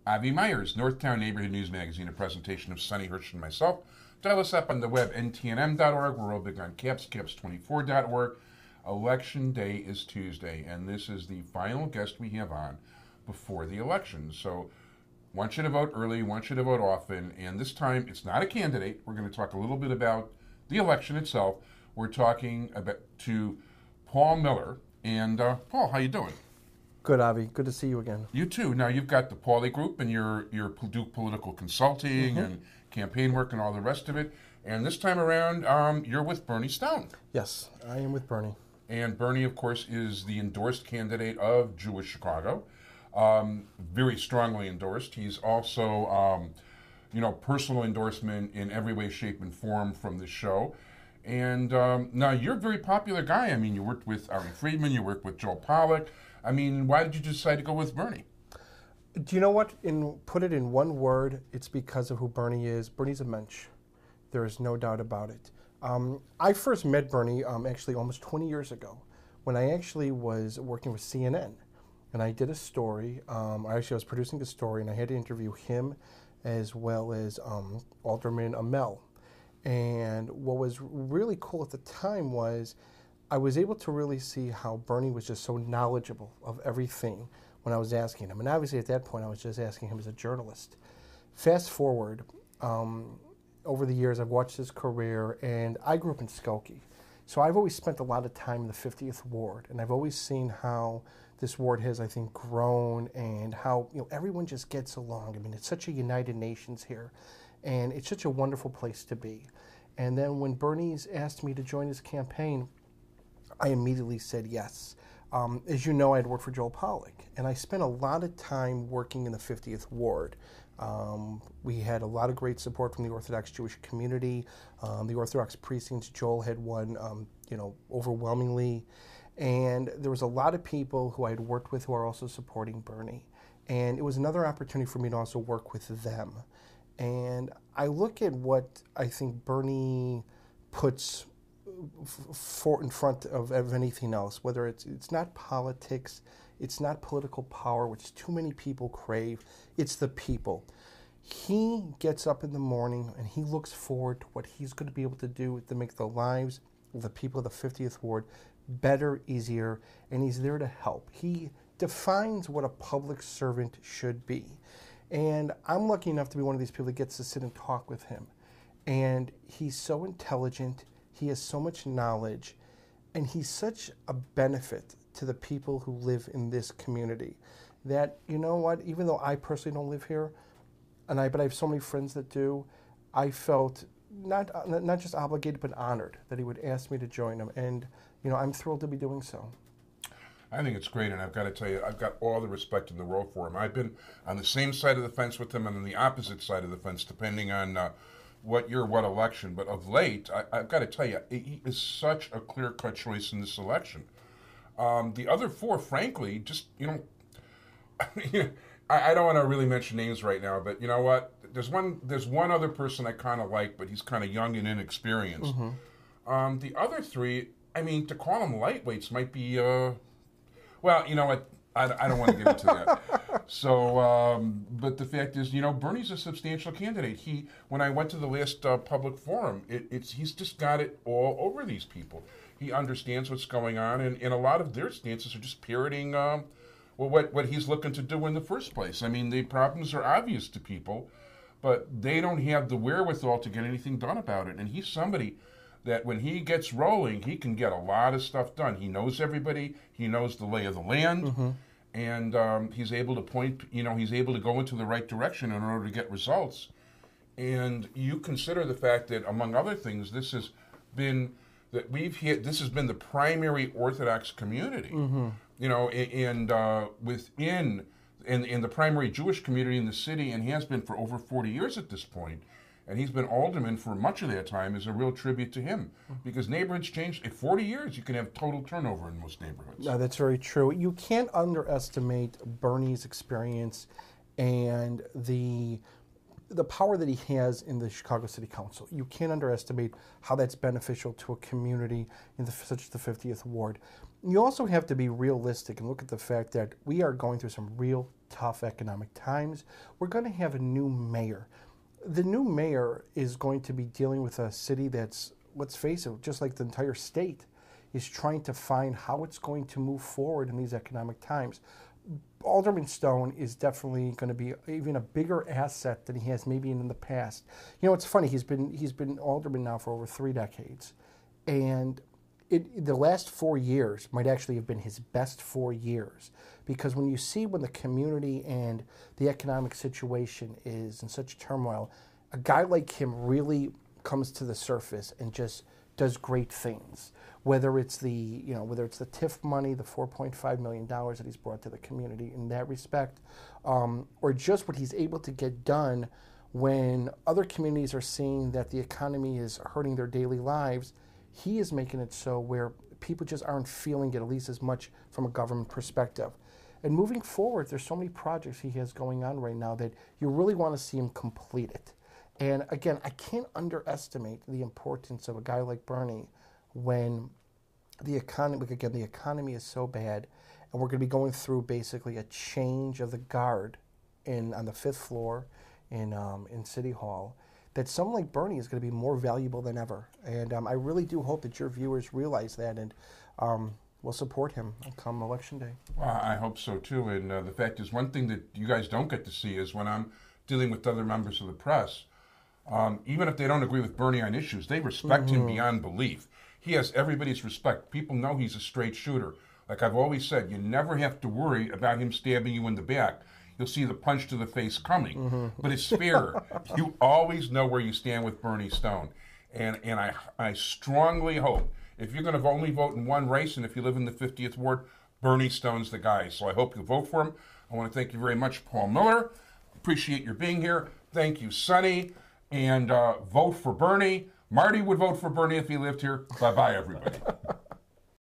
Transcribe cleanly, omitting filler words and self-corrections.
Avi Myers, Northtown Neighborhood News Magazine, a presentation of Sonny Hirsch and myself. Dial us up on the web, ntnm.org. We're real big on CAPS, caps24.org. Election Day is Tuesday, and this is the final guest we have on before the election. So, want you to vote early, want you to vote often, and this time it's not a candidate. We're going to talk a little bit about the election itself. We're talking to Paul Miller. And Paul, how you doing? Good, Avi. Good to see you again. You too. Now you've got the Pauliegroup, and you do political consulting and campaign work and all the rest of it. And this time around, you're with Bernie Stone. Yes, I am with Bernie. And Bernie, of course, is the endorsed candidate of Jewish Chicago. Very strongly endorsed. He's also, personal endorsement in every way, shape, and form from the show. And now you're a very popular guy. I mean, you worked with Ari Friedman, you worked with Joe Pollock. I mean, why did you decide to go with Bernie? Do you know what? Put it in one word, it's because of who Bernie is. Bernie's a mensch. There is no doubt about it. I first met Bernie actually almost 20 years ago when I actually was working with CNN. And I did a story. I was producing a story, and I had to interview him as well as Alderman Amell. And what was really cool at the time was I was able to really see how Bernie was just so knowledgeable of everything when I was asking him. And obviously at that point I was just asking him as a journalist. Fast forward, over the years I've watched his career, and I grew up in Skokie. So I've always spent a lot of time in the 50th Ward, and I've always seen how this ward has, I think, grown, and how everyone just gets along. I mean, it's such a united nations here. And it's such a wonderful place to be. And then when Bernie's asked me to join his campaign, I immediately said yes. As you know, I had worked for Joel Pollack, and I spent a lot of time working in the 50th Ward. We had a lot of great support from the Orthodox Jewish community. The Orthodox precincts, Joel had won, overwhelmingly. And there was a lot of people who I had worked with who are also supporting Bernie. And it was another opportunity for me to also work with them. And I look at what I think Bernie puts in front of anything else, whether it's not politics, it's not political power, which too many people crave, it's the people. He gets up in the morning and he looks forward to what he's going to be able to do to make the lives of the people of the 50th Ward better, easier, and he's there to help. He defines what a public servant should be. And I'm lucky enough to be one of these people that gets to sit and talk with him. And he's so intelligent, he has so much knowledge, and he's such a benefit to the people who live in this community that, you know what, even though I personally don't live here, but I have so many friends that do, I felt not just obligated but honored that he would ask me to join him. And, I'm thrilled to be doing so. I think it's great, and I've got to tell you, I've got all the respect in the world for him. I've been on the same side of the fence with him and on the opposite side of the fence, depending on what year, what election. But of late, I've got to tell you, he is such a clear-cut choice in this election. The other four, frankly, just, I don't want to really mention names right now, but you know what? There's one other person I kind of like, but he's kind of young and inexperienced. Mm-hmm. The other three, I mean, to call them lightweights might be... Well, you know what? I don't want to get into that. So, but the fact is, Bernie's a substantial candidate. When I went to the last public forum, he's just got it all over these people. He understands what's going on, and a lot of their stances are just parroting what he's looking to do in the first place. I mean, the problems are obvious to people, but they don't have the wherewithal to get anything done about it. And he's somebody that when he gets rolling, he can get a lot of stuff done. He knows everybody. He knows the lay of the land. Mm-hmm. And he's able to he's able to go into the right direction in order to get results. And you consider the fact that, among other things, this has been the primary Orthodox community. Mm-hmm. In the primary Jewish community in the city, and has been for over 40 years at this point. And he's been alderman for much of that time, is a real tribute to him. Because neighborhoods change. In 40 years, you can have total turnover in most neighborhoods. No, that's very true. You can't underestimate Bernie's experience and the power that he has in the Chicago City Council. You can't underestimate how that's beneficial to a community such as the 50th Ward. You also have to be realistic and look at the fact that we are going through some real tough economic times. We're going to have a new mayor. The new mayor is going to be dealing with a city that's, let's face it, just like the entire state, is trying to find how it's going to move forward in these economic times. Alderman Stone is definitely going to be even a bigger asset than he has maybe in the past. You know, it's funny, he's been alderman now for over 3 decades. And the last 4 years might actually have been his best 4 years, because when you see when the community and the economic situation is in such turmoil, a guy like him really comes to the surface and just does great things. Whether it's the TIF money, the $4.5 million that he's brought to the community in that respect, or just what he's able to get done when other communities are seeing that the economy is hurting their daily lives. He is making it so where people just aren't feeling it, at least as much from a government perspective. And moving forward, there's so many projects he has going on right now that you really want to see him complete it. And again, I can't underestimate the importance of a guy like Bernie when the economy is so bad, and we're going to be going through basically a change of the guard on the 5th floor in City Hall, that someone like Bernie is going to be more valuable than ever. And I really do hope that your viewers realize that and will support him come Election Day. Well, I hope so too. And the fact is, one thing that you guys don't get to see is when I'm dealing with other members of the press, even if they don't agree with Bernie on issues, they respect him beyond belief. He has everybody's respect. People know he's a straight shooter. Like I've always said, you never have to worry about him stabbing you in the back. You'll see the punch to the face coming, but it's fair. You always know where you stand with Bernie Stone. And I strongly hope, if you're going to only vote in one race, and if you live in the 50th Ward, Bernie Stone's the guy. So I hope you vote for him. I want to thank you very much, Paul Miller. Appreciate your being here. Thank you, Sonny. And vote for Bernie. Marty would vote for Bernie if he lived here. Bye-bye, everybody.